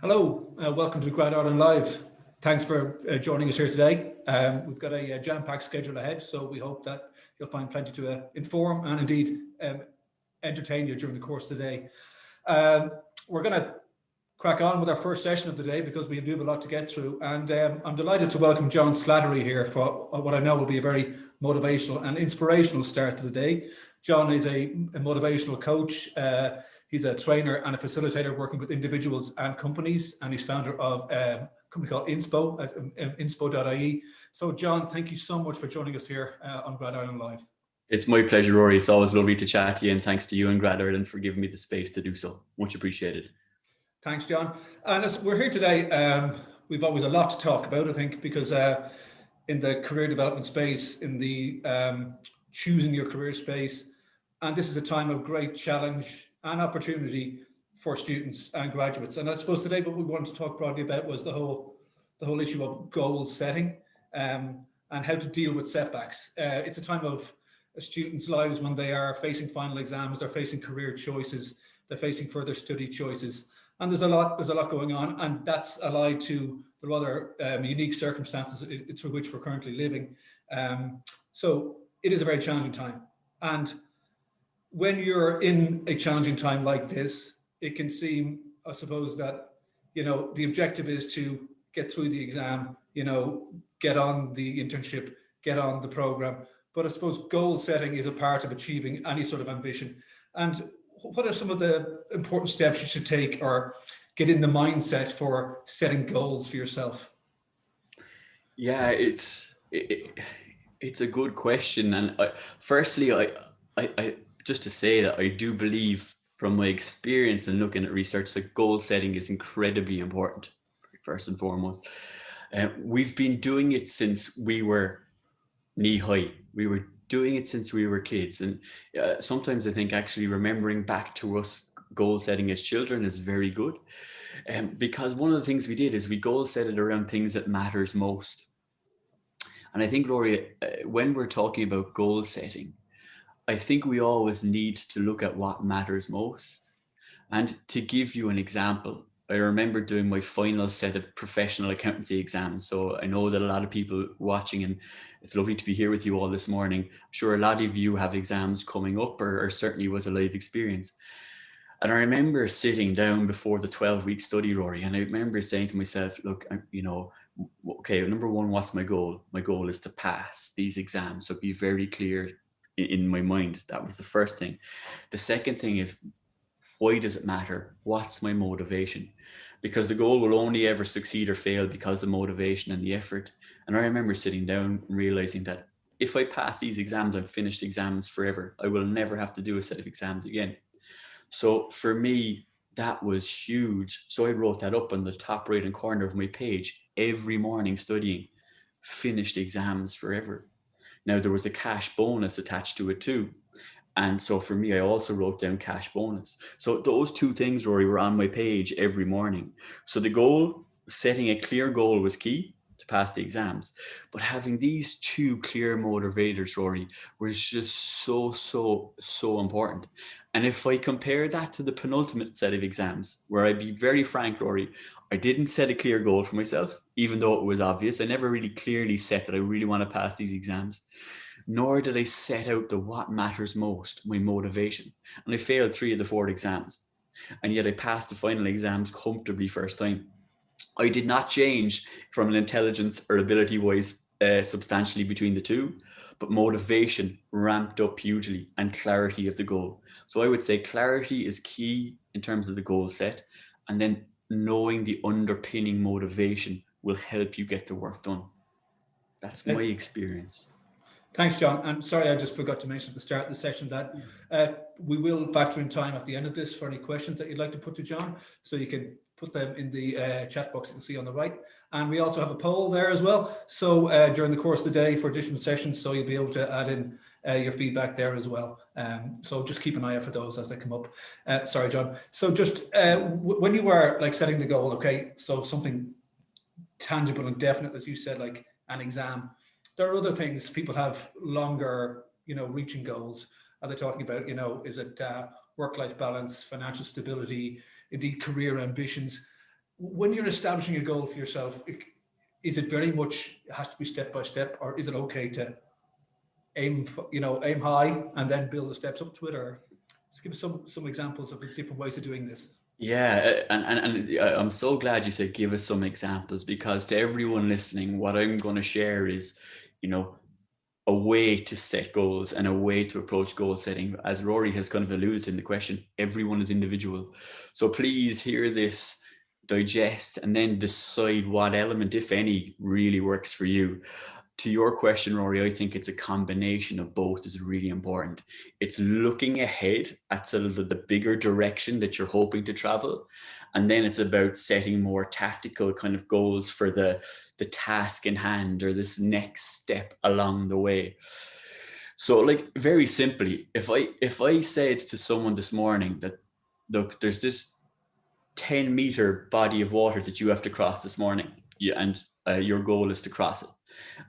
Hello, welcome to Grad Ireland Live. Thanks for joining us here today. We've got a jam-packed schedule ahead, so we hope that you'll find plenty to inform and indeed entertain you during the course of the day. We're going to crack on with our first session of the day because we do have a lot to get through, and I'm delighted to welcome John Slattery here for what I know will be a very motivational and inspirational start to the day. John is a motivational coach. He's a trainer and a facilitator working with individuals and companies, and he's founder of a company called Inspo at inspo.ie. So John, thank you so much for joining us here on Grad Ireland Live. It's my pleasure, Rory. It's always lovely to chat to you, and thanks to you and Grad Ireland for giving me the space to do so. Much appreciated. Thanks, John. And as we're here today, we've always a lot to talk about, I think, because in the career development space, in the choosing your career space, and this is a time of great challenge and opportunity for students and graduates. And I suppose today what we wanted to talk broadly about was the whole issue of goal setting and how to deal with setbacks. It's a time of students' lives when they are facing final exams, they're facing career choices, they're facing further study choices. And there's a lot going on, and that's allied to the rather unique circumstances through which we're currently living. So it is a very challenging time. And when you're in a challenging time like this, it can seem, I suppose, that, the objective is to get through the exam, get on the internship, get on the program. But I suppose goal setting is a part of achieving any sort of ambition. And what are some of the important steps you should take or get in the mindset for setting goals for yourself? Yeah, it's a good question. And firstly, I just to say that I do believe from my experience and looking at research that goal setting is incredibly important, first and foremost. We've been doing it since we were knee high. We were doing it since we were kids. And sometimes I think actually remembering back to us goal setting as children is very good. Because one of the things we did is we goal set it around things that matters most. And I think, Rory, when we're talking about goal setting, I think we always need to look at what matters most. And to give you an example, I remember doing my final set of professional accountancy exams. So I know that a lot of people watching, and it's lovely to be here with you all this morning. I'm sure a lot of you have exams coming up, or certainly was a live experience. And I remember sitting down before the 12-week study, Rory, and I remember saying to myself, look, okay, number one, what's my goal? My goal is to pass these exams. So be very clear in my mind. That was the first thing. The second thing is, why does it matter? What's my motivation? Because the goal will only ever succeed or fail because the motivation and the effort. And I remember sitting down and realizing that if I pass these exams, I've finished exams forever. I will never have to do a set of exams again. So for me, that was huge. So I wrote that up on the top right hand corner of my page every morning, studying, finished exams forever. Now, there was a cash bonus attached to it too. And so for me, I also wrote down cash bonus. So those two things, Rory, were on my page every morning. So the goal, setting a clear goal, was key to pass the exams. But having these two clear motivators, Rory, was just so important. And if I compare that to the penultimate set of exams, where I'd be very frank, Rory, I didn't set a clear goal for myself, even though it was obvious. I never really clearly set that I really want to pass these exams, nor did I set out the what matters most, my motivation. And I failed 3 of the 4 exams. And yet I passed the final exams comfortably first time. I did not change from an intelligence or ability wise substantially between the two, but motivation ramped up hugely and clarity of the goal. So I would say clarity is key in terms of the goal set, and then knowing the underpinning motivation will help you get the work done. That's my experience. Thanks, John. I'm sorry, I just forgot to mention at the start of the session that we will factor in time at the end of this for any questions that you'd like to put to John. So you can put them in the chat box you can see on the right. And we also have a poll there as well. So during the course of the day for additional sessions, so you'll be able to add in your feedback there as well. So just keep an eye out for those as they come up. Sorry, John. So just when you were like setting the goal, okay, so something tangible and definite, as you said, like an exam. There are other things. People have longer, reaching goals. Are they talking about, is it work-life balance, financial stability, indeed career ambitions? when you're establishing a goal for yourself, is it very much, it has to be step by step, or is it okay to aim high and then build the steps up to it? Or just give us some examples of the different ways of doing this. Yeah, and I'm so glad you said give us some examples, because to everyone listening, what I'm going to share is, you know, a way to set goals and a way to approach goal setting. As Rory has kind of alluded in the question, everyone is individual. So please hear this, digest, and then decide what element, if any, really works for you. To your question, Rory, I think it's a combination of both is really important. It's looking ahead at sort of the bigger direction that you're hoping to travel. And then it's about setting more tactical kind of goals for the task in hand or this next step along the way. So like very simply, if I said to someone this morning that, look, there's this 10-meter body of water that you have to cross this morning, yeah, and your goal is to cross it.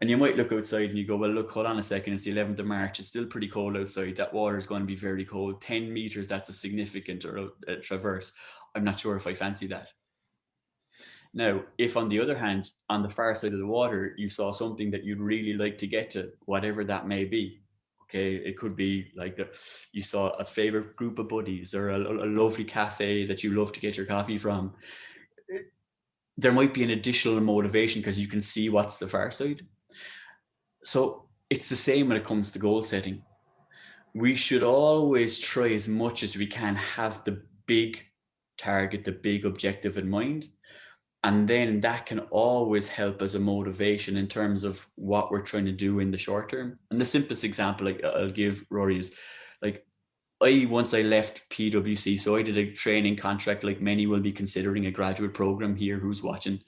And you might look outside and you go, well, look, hold on a second, it's the 11th of March, it's still pretty cold outside, that water is going to be very cold. 10 meters, that's a significant traverse. I'm not sure if I fancy that. Now, if on the other hand, on the far side of the water, you saw something that you'd really like to get to, whatever that may be. Okay, it could be like you saw a favorite group of buddies or a lovely cafe that you love to get your coffee from. There might be an additional motivation because you can see what's the far side. So it's the same when it comes to goal setting. We should always try as much as we can have the big target, the big objective in mind. And then that can always help as a motivation in terms of what we're trying to do in the short term. And the simplest example I'll give, Rory, is like once I left PwC, so I did a training contract like many will be considering, a graduate program here who's watching.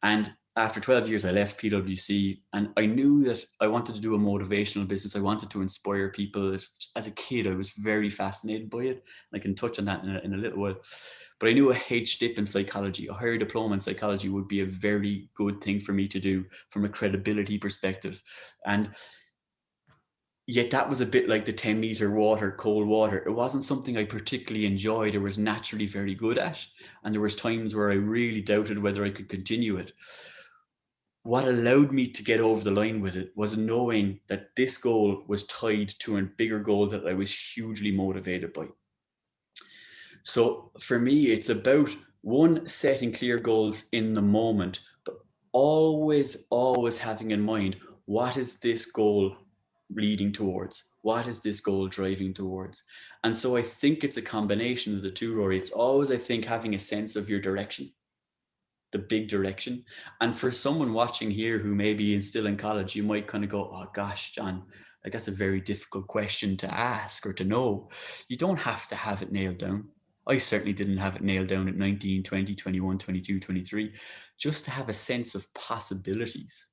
And after 12 years, I left PwC and I knew that I wanted to do a motivational business. I wanted to inspire people. As a kid, I was very fascinated by it. I can touch on that in a little while. But I knew a HDip in psychology, a higher diploma in psychology, would be a very good thing for me to do from a credibility perspective. And yet that was a bit like the 10-meter water, cold water. It wasn't something I particularly enjoyed or was naturally very good at. And there was times where I really doubted whether I could continue it. What allowed me to get over the line with it was knowing that this goal was tied to a bigger goal that I was hugely motivated by. So for me, it's about one, setting clear goals in the moment, but always having in mind, what is this goal leading towards? What is this goal driving towards? And so I think it's a combination of the two, Rory. It's always, I think, having a sense of your direction, the big direction. And for someone watching here who may be still in college, you might kind of go, oh gosh, John, like that's a very difficult question to ask or to know. You don't have to have it nailed down. I certainly didn't have it nailed down at 19, 20, 21, 22, 23. Just to have a sense of possibilities.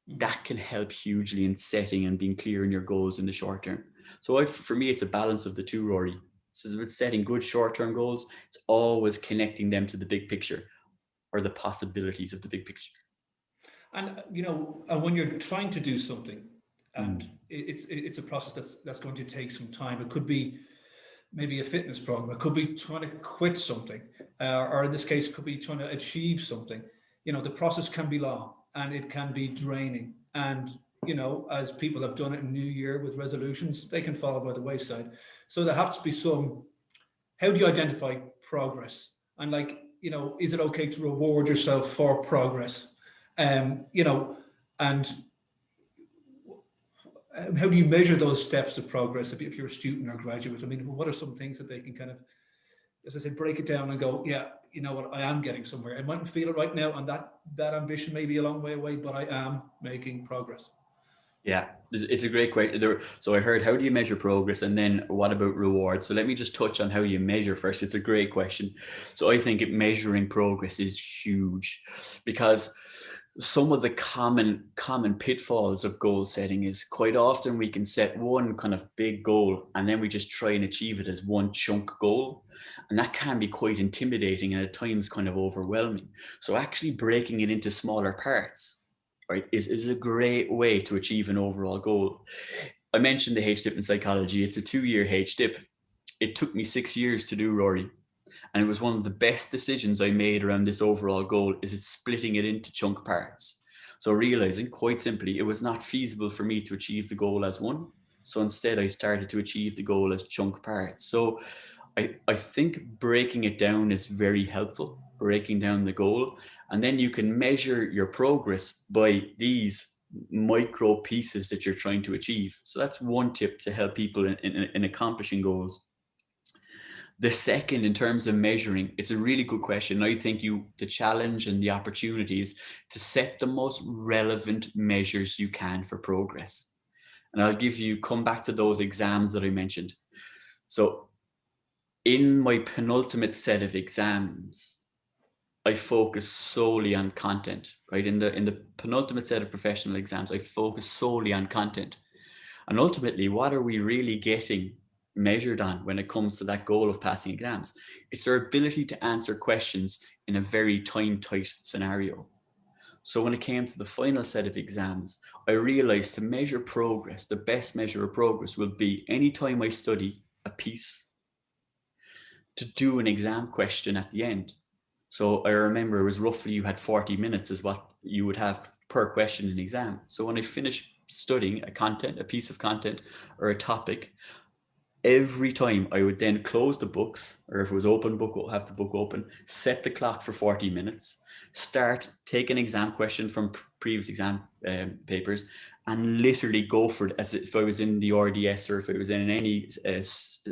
That can help hugely in setting and being clear in your goals in the short term. So for me, it's a balance of the two, Rory. So with setting good short-term goals, it's always connecting them to the big picture or the possibilities of the big picture. And and when you're trying to do something, and it's a process that's going to take some time. It could be maybe a fitness program. It could be trying to quit something, or in this case, it could be trying to achieve something. The process can be long and it can be draining. And as people have done it in New Year with resolutions, they can fall by the wayside. So there has to be some. How do you identify progress? And is it okay to reward yourself for progress? And how do you measure those steps of progress if you're a student or graduate? I mean, what are some things that they can kind of, as I say, break it down and go, yeah, you know what, I am getting somewhere. I mightn't feel it right now, and that ambition may be a long way away, but I am making progress. Yeah, it's a great question. So I heard, how do you measure progress? And then what about rewards? So let me just touch on how you measure first. It's a great question. So I think measuring progress is huge, because some of the common pitfalls of goal setting is quite often we can set one kind of big goal and then we just try and achieve it as one chunk goal. And that can be quite intimidating and at times kind of overwhelming. So actually breaking it into smaller parts, right, is a great way to achieve an overall goal. I mentioned the HDip in psychology. It's a 2-year HDip. It took me 6 years to do, Rory. And it was one of the best decisions I made around this overall goal, is it's splitting it into chunk parts. So realizing quite simply, it was not feasible for me to achieve the goal as one. So instead I started to achieve the goal as chunk parts. So I think breaking it down is very helpful, breaking down the goal. And then you can measure your progress by these micro pieces that you're trying to achieve. So that's one tip to help people in accomplishing goals. The second, in terms of measuring, it's a really good question. I think the challenge and the opportunities to set the most relevant measures you can for progress. And come back to those exams that I mentioned. So in my penultimate set of exams, I focus solely on content, right? In the penultimate set of professional exams, I focus solely on content. And ultimately, what are we really getting measured on when it comes to that goal of passing exams? It's our ability to answer questions in a very time-tight scenario. So when it came to the final set of exams, I realized to measure progress, the best measure of progress will be anytime I study a piece, to do an exam question at the end. So I remember it was roughly, you had 40 minutes is what you would have per question in exam. So when I finished studying a piece of content or a topic, every time I would then close the books, or if it was open book, have the book open, set the clock for 40 minutes, start, take an exam question from previous exam papers, and literally go for it as if I was in the RDS or if it was in any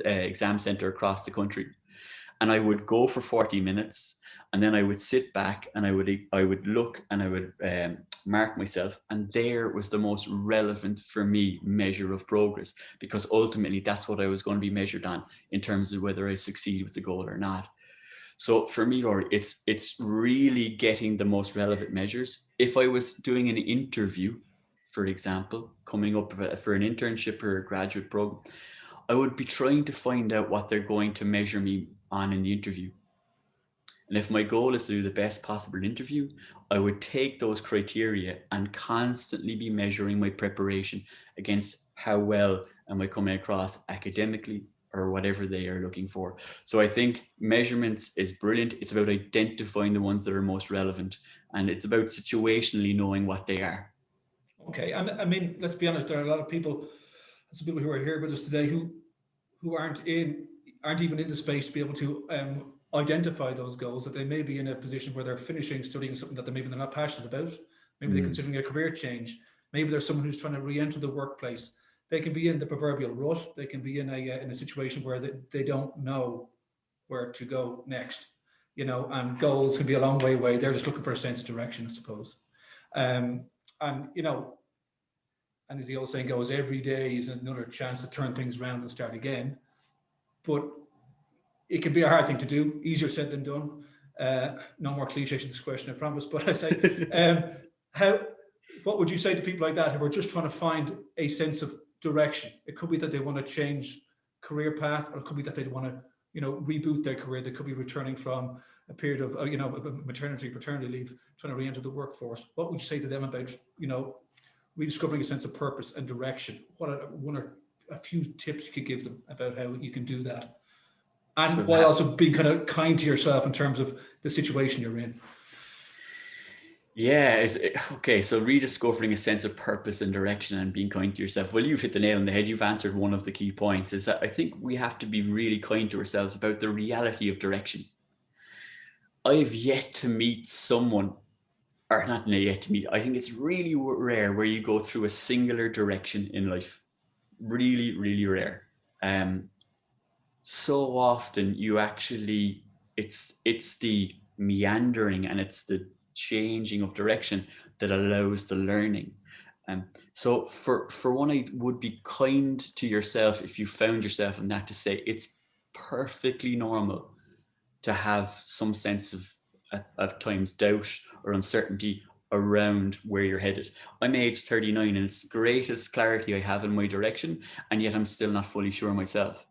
exam center across the country. And I would go for 40 minutes, and then I would sit back and I would look and I would mark myself. And there was the most relevant for me measure of progress, because ultimately that's what I was going to be measured on in terms of whether I succeed with the goal or not. So for me, Rory, it's really getting the most relevant measures. If I was doing an interview, for example, coming up for an internship or a graduate program, I would be trying to find out what they're going to measure me on in the interview. And if my goal is to do the best possible interview, I would take those criteria and constantly be measuring my preparation against how well am I coming across academically or whatever they are looking for. So I think measurements is brilliant. It's about identifying the ones that are most relevant, and it's about situationally knowing what they are. Okay, and I mean, let's be honest. There are a lot of people, some people who are here with us today who aren't even in the space to be able to identify those goals. That they may be in a position where they're finishing studying something that maybe they're not passionate about. Maybe they're considering a career change. Maybe there's someone who's trying to re-enter the workplace. They can be in the proverbial rut. They can be in a situation where they don't know where to go next. And goals can be a long way away. They're just looking for a sense of direction, I suppose. Um, and and as the old saying goes, every day is another chance to turn things around and start again. But it can be a hard thing to do, easier said than done. No more cliches in this question, I promise. But I say, how? What would you say to people like that who are just trying to find a sense of direction? It could be that they want to change career path, or it could be that they want to, reboot their career. They could be returning from a period of, maternity, paternity leave, trying to re-enter the workforce. What would you say to them about, rediscovering a sense of purpose and direction? What are one or a few tips you could give them about how you can do that? And while also being kind of kind to yourself in terms of the situation you're in. Yeah, okay. So rediscovering a sense of purpose and direction and being kind to yourself. Well, you've hit the nail on the head. You've answered one of the key points, is that I think we have to be really kind to ourselves about the reality of direction. I've yet to meet someone, or not yet to meet, I think it's really rare where you go through a singular direction in life. Really, really rare. So often you actually, it's the meandering and it's the changing of direction that allows the learning. So for one, I would be kind to yourself if you found yourself in that, to say it's perfectly normal to have some sense of at times doubt or uncertainty around where you're headed. I'm age 39 and it's the greatest clarity I have in my direction, and yet I'm still not fully sure myself.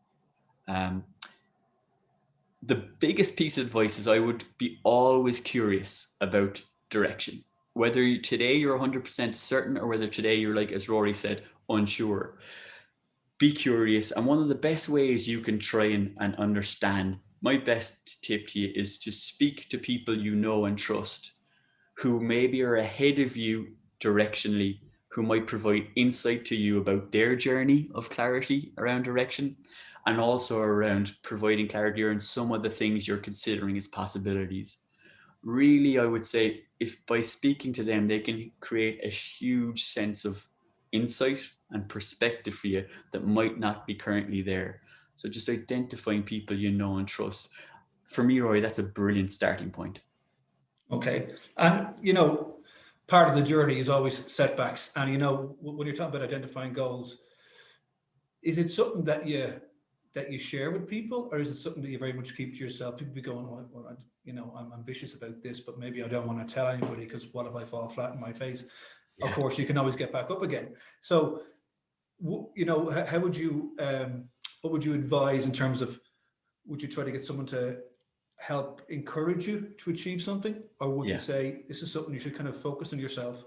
The biggest piece of advice is I would be always curious about direction. Whether today you're 100% certain or whether today you're, like, as Rory said, unsure. Be curious. And one of the best ways you can try and understand my best tip to you is to speak to people you know and trust, who maybe are ahead of you directionally, who might provide insight to you about their journey of clarity around direction, and also around providing clarity around some of the things you're considering as possibilities. Really, I would say if by speaking to them, they can create a huge sense of insight and perspective for you that might not be currently there. So just identifying people you know and trust. For me, Rory, that's a brilliant starting point. Okay. And, you know, part of the journey is always setbacks. And, you know, when you're talking about identifying goals, is it something that you share with people, or is it something that you very much keep to yourself? People be going, well, you know, I'm ambitious about this, but maybe I don't want to tell anybody because what if I fall flat in my face? Of Yeah. course, you can always get back up again. So, you know, how would you, what would you advise in terms of, would you try to get someone to help encourage you to achieve something, or would you Yeah. say this is something you should kind of focus on yourself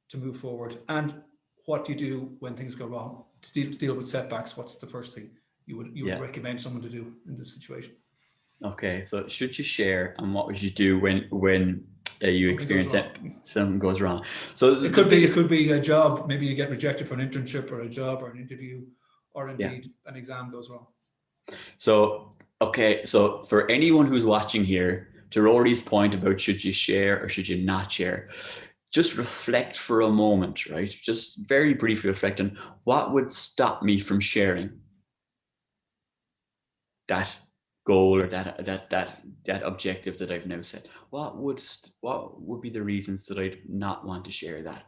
to move forward? And what do you do when things go wrong to deal with setbacks? What's the first thing you would Yeah. recommend someone to do in this situation? Okay. So should you share, and what would you do when you Something goes experience it, wrong. something goes wrong? So It the could be it biggest, could be a job. Maybe you get rejected for an internship or a job or an interview, or yeah. indeed an exam goes wrong. So, okay. So for anyone who's watching here, to Rory's point about should you share or should you not share, just reflect for a moment, right? Just very briefly reflect on what would stop me from sharing that goal or that objective that I've now set. What would be the reasons that I'd not want to share that?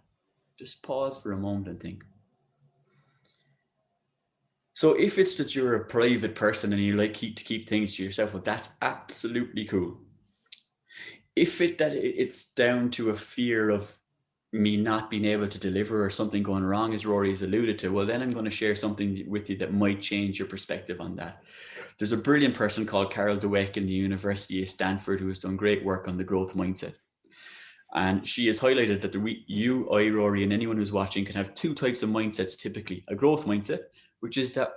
Just pause for a moment and think. So if it's that you're a private person and you like to keep things to yourself, well, that's absolutely cool. If it's down to a fear of me not being able to deliver or something going wrong, as Rory's alluded to, well, then I'm going to share something with you that might change your perspective on that. There's a brilliant person called Carol Dweck in the University of Stanford who has done great work on the growth mindset. And she has highlighted that you, I, Rory, and anyone who's watching can have two types of mindsets typically. A growth mindset, which is that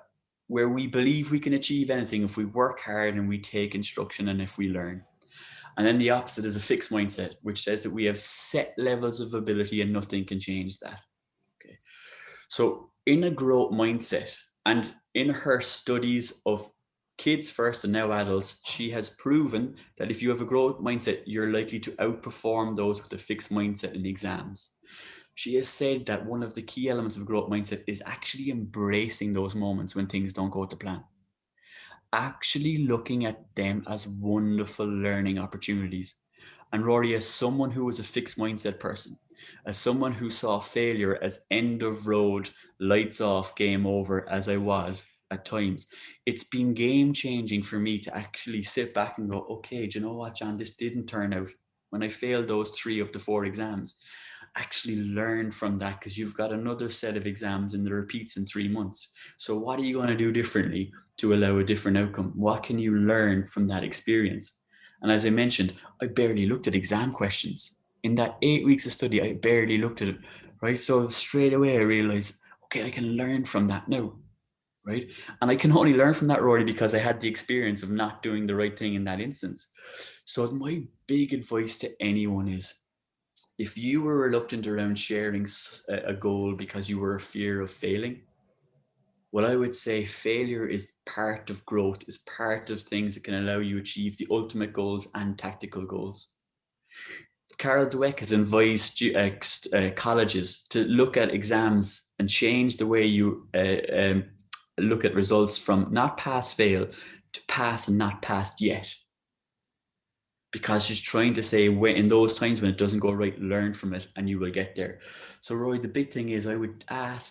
where we believe we can achieve anything if we work hard and we take instruction and if we learn. And then the opposite is a fixed mindset, which says that we have set levels of ability and nothing can change that. Okay. So in a growth mindset, and in her studies of kids first and now adults, she has proven that if you have a growth mindset, you're likely to outperform those with a fixed mindset in exams. She has said that one of the key elements of a growth mindset is actually embracing those moments when things don't go to plan, actually looking at them as wonderful learning opportunities. And Rory, as someone who was a fixed mindset person, as someone who saw failure as end of road, lights off, game over, as I was at times, it's been game changing for me to actually sit back and go, okay, do you know what, John, this didn't turn out. When I failed those 3 of the 4 exams, actually learn from that, because you've got another set of exams and the repeats in 3 months. So what are you going to do differently to allow a different outcome? What can you learn from that experience? And as I mentioned, I barely looked at exam questions. In that 8 weeks of study, I barely looked at it, right? So straight away I realized, okay, I can learn from that now, right? And I can only learn from that, Rory, because I had the experience of not doing the right thing in that instance. So my big advice to anyone is, if you were reluctant around sharing a goal because you were a fear of failing, well, I would say failure is part of growth, is part of things that can allow you achieve the ultimate goals and tactical goals. Carol Dweck has advised colleges to look at exams and change the way you look at results from not pass fail to pass and not passed yet, because she's trying to say, when in those times when it doesn't go right, learn from it and you will get there. So Roy, the big thing is I would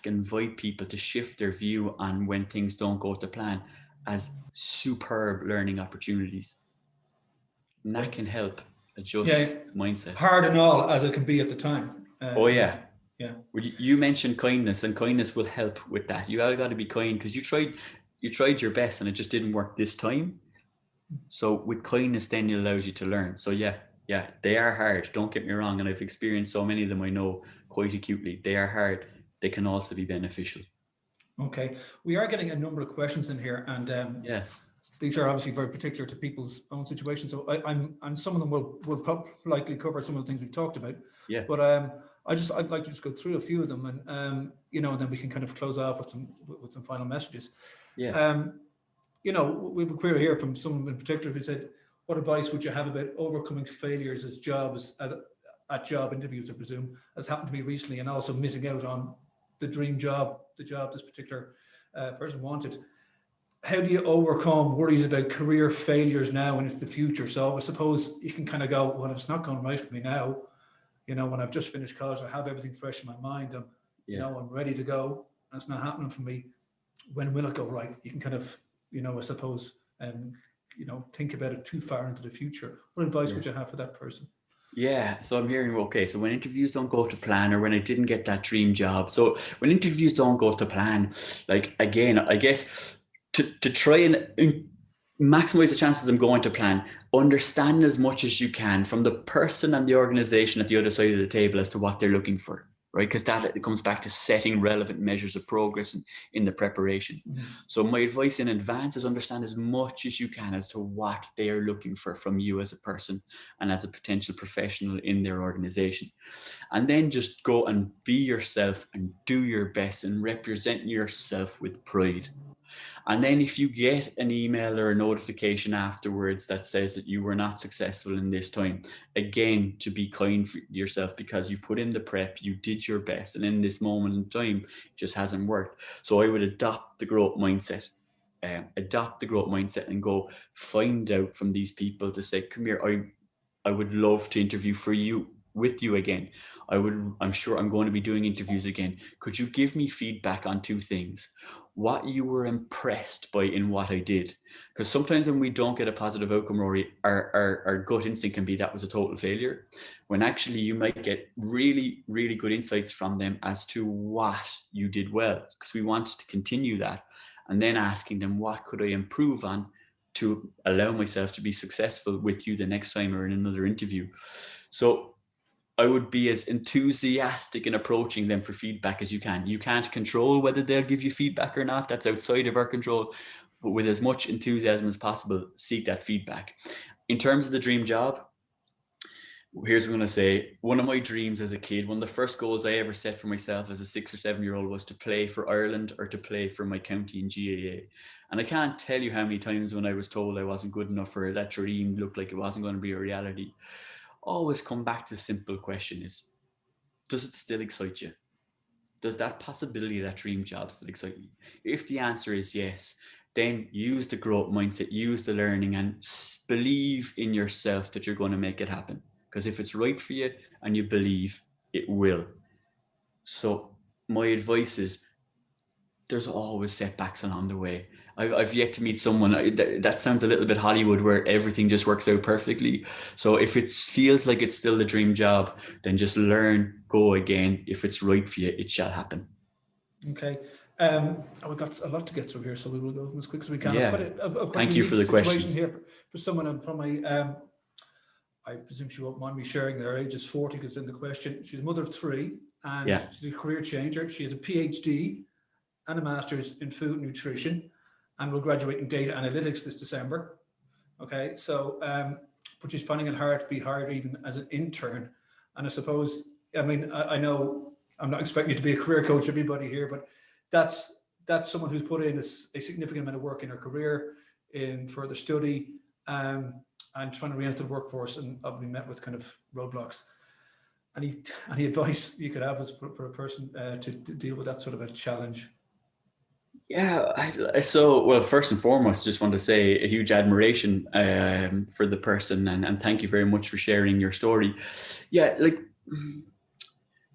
invite people to shift their view on when things don't go to plan as superb learning opportunities. And that can help Yeah, adjust the mindset. hard and all as it can be at the time. Oh You know, yeah. yeah. Well, you mentioned kindness, and kindness will help with that. You got to be kind because you tried your best and it just didn't work this time. So with kindness, then it allows you to learn. So yeah, they are hard. Don't get me wrong. And I've experienced so many of them, I know quite acutely. They are hard. They can also be beneficial. Okay, we are getting a number of questions in here, and Yeah. these are obviously very particular to people's own situations. So and some of them will likely cover some of the things we've talked about. Yeah. But I'd like to just go through a few of them, and and then we can kind of close off with some final messages. Yeah. We have a query here from someone in particular who said, "What advice would you have about overcoming failures at job interviews, I presume, as happened to me recently, and also missing out on the dream job, the job this particular person wanted? How do you overcome worries about career failures now and into the future?" So I suppose you can kind of go, well, it's not going right for me now. When I've just finished college, I have everything fresh in my mind. I'm ready to go. And it's not happening for me. When will it go right? You can kind of, I suppose, think about it too far into the future. What advice would you have for that person? Yeah, so I'm hearing, okay, so when interviews don't go to plan, or when I didn't get that dream job. So when interviews don't go to plan, like, again, I guess to try and maximize the chances of going to plan, understand as much as you can from the person and the organization at the other side of the table as to what they're looking for, right? Because that it comes back to setting relevant measures of progress in the preparation. Mm-hmm. So my advice in advance is understand as much as you can as to what they are looking for from you as a person and as a potential professional in their organization. And then just go and be yourself and do your best and represent yourself with pride. And then if you get an email or a notification afterwards that says that you were not successful in this time, again, to be kind for yourself, because you put in the prep, you did your best, and in this moment in time, it just hasn't worked. So I would adopt the growth mindset. And go find out from these people to say, come here, I would love to interview with you again. I'm sure I'm going to be doing interviews again. Could you give me feedback on two things? What you were impressed by in what I did? Because sometimes when we don't get a positive outcome, Rory, our gut instinct can be that was a total failure, when actually you might get really, really good insights from them as to what you did well, because we want to continue that. And then asking them, what could I improve on to allow myself to be successful with you the next time or in another interview? So I would be as enthusiastic in approaching them for feedback as you can. You can't control whether they'll give you feedback or not. That's outside of our control. But with as much enthusiasm as possible, seek that feedback. In terms of the dream job, here's what I'm going to say. One of my dreams as a kid, one of the first goals I ever set for myself as a 6 or 7-year-old was to play for Ireland or to play for my county in GAA. And I can't tell you how many times when I was told I wasn't good enough, or that dream looked like it wasn't going to be a reality, always come back to the simple question is, does it still excite you? Does that possibility, that dream job, still excite you? If the answer is yes, then use the growth mindset, use the learning, and believe in yourself that you're going to make it happen. Because if it's right for you and you believe, it will. So my advice is, there's always setbacks along the way. I've yet to meet someone that sounds a little bit Hollywood, where everything just works out perfectly. So if it feels like it's still the dream job, then just learn, go again. If it's right for you, it shall happen. Okay. We've got a lot to get through here, so we will go as quick as we can. Yeah. I've quite Thank a you unique for the situation questions. here for someone from I presume she won't mind me sharing their age is 40 because in the question. She's a mother of 3 and she's a career changer. She has a PhD and a master's in food nutrition and will graduate in data analytics this December. Okay, so but she's finding it hard to be hired even as an intern. And I suppose, I know I'm not expecting you to be a career coach, everybody here, but that's someone who's put in a significant amount of work in her career, in further study, and trying to re-enter the workforce, and obviously met with kind of roadblocks. Any advice you could have is for a person to deal with that sort of a challenge? Yeah, well, first and foremost, just want to say a huge admiration for the person, and thank you very much for sharing your story. Yeah, like,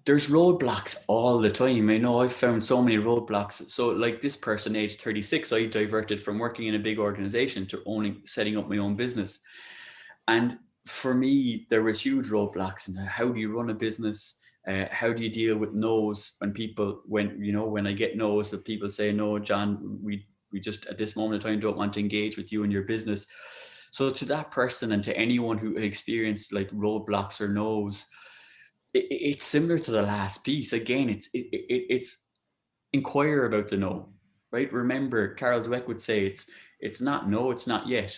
there's roadblocks all the time. I know I've found so many roadblocks. So like this person, age 36, I diverted from working in a big organization to setting up my own business. And for me, there was huge roadblocks in how do you run a business? How do you deal with no's when I get no's, that people say, no, John, we just at this moment in time don't want to engage with you and your business. So to that person and to anyone who experienced like roadblocks or no's, it's similar to the last piece. Again, it's inquire about the no, right? Remember, Carol Dweck would say It's not no, it's not yet.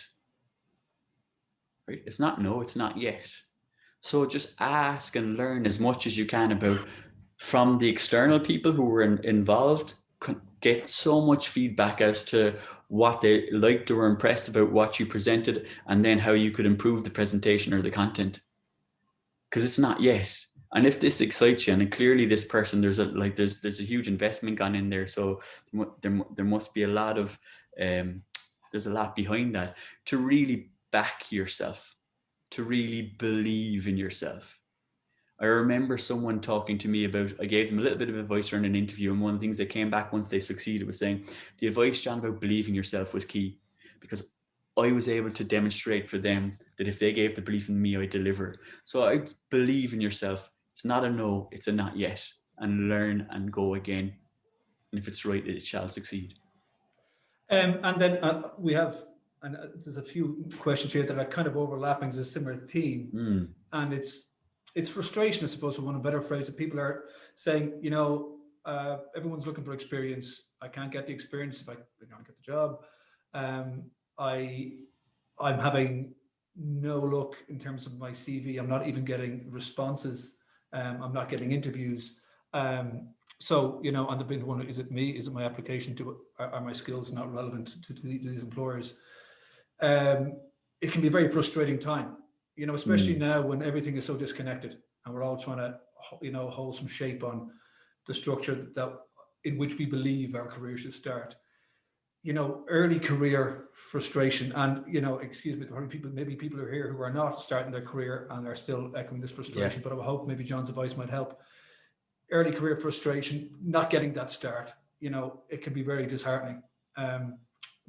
Right? It's not no, it's not yet. So just ask and learn as much as you can about from the external people who were involved. Get so much feedback as to what they liked or were impressed about what you presented, and then how you could improve the presentation or the content. Because it's not yet. And if this excites you, and clearly this person, there's a huge investment gone in there, so there must be a lot of there's a lot behind that to really back yourself, to really believe in yourself. I remember someone talking to me about, I gave them a little bit of advice around an interview, and one of the things that came back once they succeeded was saying, the advice, John, about believing yourself was key, because I was able to demonstrate for them that if they gave the belief in me, I deliver. So I believe in yourself. It's not a no, it's a not yet, and learn and go again. And if it's right, it shall succeed. And then we have, and there's a few questions here that are kind of overlapping. There's a similar theme, and it's frustration, I suppose, for one of better phrase, that people are saying, everyone's looking for experience. I can't get the experience if I can't get the job. I'm having no luck in terms of my CV. I'm not even getting responses. I'm not getting interviews. So, and the big one, is it me? Is it my application? Are my skills not relevant to these employers? It can be a very frustrating time, especially now when everything is so disconnected and we're all trying to, hold some shape on the structure that in which we believe our career should start. Early career frustration, and excuse me, maybe people are here who are not starting their career and are still echoing this frustration. But I hope maybe John's advice might help. Early career frustration, not getting that start, it can be very disheartening.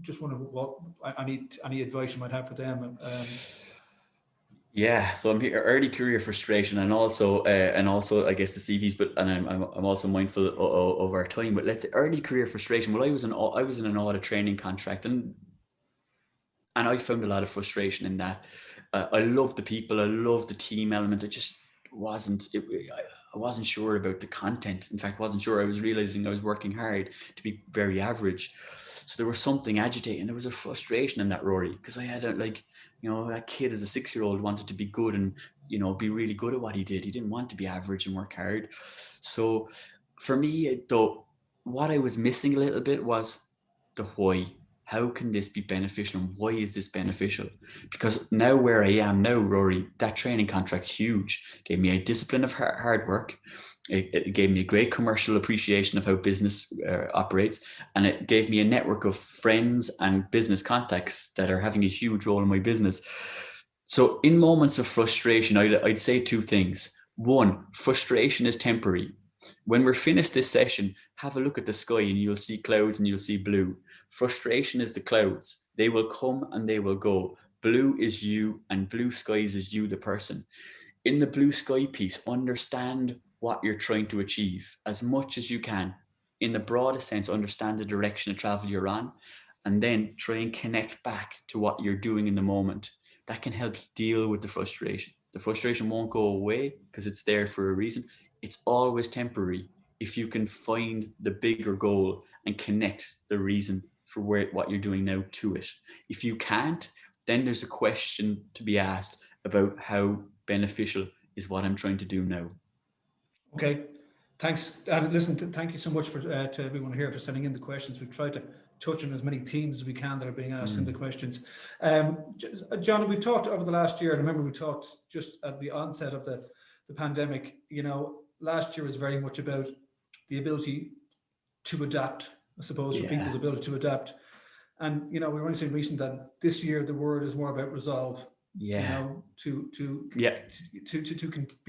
Just wonder what any advice you might have for them. Yeah, so I'm here, early career frustration, and also I guess the CVs, but I'm also mindful of our time. But let's say early career frustration. Well, I was in an audit training contract, and I found a lot of frustration in that. I love the people, I love the team element. I just wasn't. I wasn't sure about the content. In fact, I wasn't sure. I was realizing I was working hard to be very average. So there was something agitating. There was a frustration in that, Rory, because I had that kid as a 6-year-old wanted to be good and, be really good at what he did. He didn't want to be average and work hard. So for me, though, what I was missing a little bit was the why. How can this be beneficial, and why is this beneficial? Because now where I am now, Rory, that training contract's huge. It gave me a discipline of hard work. It gave me a great commercial appreciation of how business operates. And it gave me a network of friends and business contacts that are having a huge role in my business. So in moments of frustration, I'd say two things. One, frustration is temporary. When we're finished this session, have a look at the sky and you'll see clouds and you'll see blue. Frustration is the clouds. They will come and they will go. Blue is you, and blue skies is you, the person. In the blue sky piece, understand what you're trying to achieve as much as you can. In the broadest sense, understand the direction of travel you're on, and then try and connect back to what you're doing in the moment. That can help deal with the frustration. The frustration won't go away because it's there for a reason. It's always temporary if you can find the bigger goal and connect the reason for what you're doing now to it. If you can't, then there's a question to be asked about how beneficial is what I'm trying to do now. Okay, thanks. And listen, thank you so much to everyone here for sending in the questions. We've tried to touch on as many themes as we can that are being asked in the questions. John, we've talked over the last year, and I remember we talked just at the onset of the pandemic. Last year was very much about the ability to adapt, I suppose, for people's ability to adapt. And, we were only saying recently that this year the word is more about resolve. To be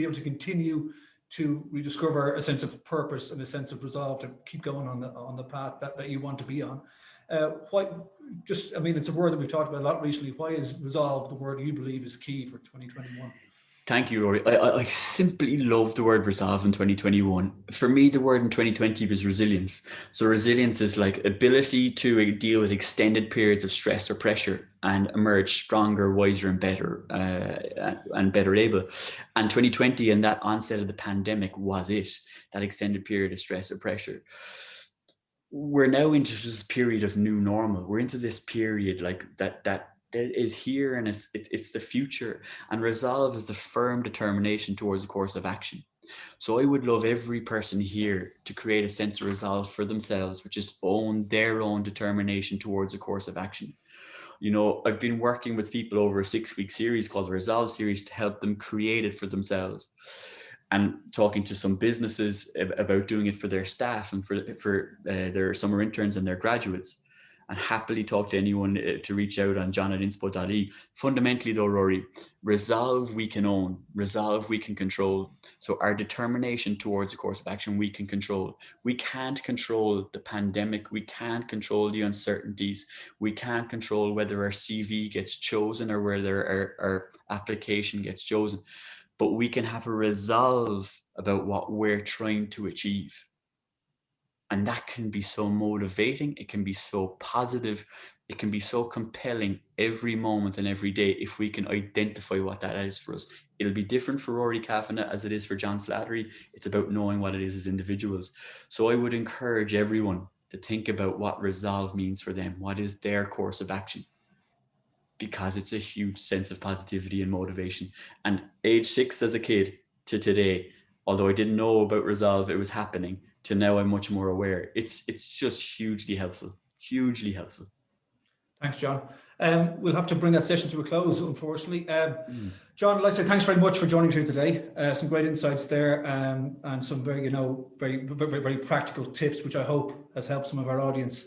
able to continue to rediscover a sense of purpose and a sense of resolve to keep going on the path that you want to be on. It's a word that we've talked about a lot recently. Why is resolve the word you believe is key for 2021? Thank you, Rory. I simply love the word resolve in 2021. For me, the word in 2020 was resilience. So resilience is like ability to deal with extended periods of stress or pressure and emerge stronger, wiser, and better able. And 2020 and that onset of the pandemic was it, that extended period of stress or pressure. we're now into this period of new normal. We're into this period like that is here, and it's the future. And resolve is the firm determination towards a course of action. So I would love every person here to create a sense of resolve for themselves, which is own their own determination towards a course of action. You know, I've been working with people over a 6-week series called the Resolve series to help them create it for themselves, and talking to some businesses about doing it for their staff and for their summer interns and their graduates. And happily talk to anyone to reach out on john@inspo.e. Fundamentally though, Rory, resolve we can own, resolve we can control. So our determination towards a course of action we can control. We can't control the pandemic. We can't control the uncertainties. We can't control whether our CV gets chosen or whether our application gets chosen. But we can have a resolve about what we're trying to achieve. And that can be so motivating. It can be so positive. It can be so compelling every moment and every day if we can identify what that is for us. It'll be different for Rory Kavanagh as it is for John Slattery. It's about knowing what it is as individuals. So I would encourage everyone to think about what resolve means for them. What is their course of action? Because it's a huge sense of positivity and motivation. And age 6 as a kid to today, although I didn't know about resolve, it was happening, to now I'm much more aware. It's just hugely helpful, hugely helpful. Thanks, John. We'll have to bring that session to a close, unfortunately. John, I'd like to say thanks very much for joining us here today. Some great insights there, and some very, very practical tips, which I hope has helped some of our audience.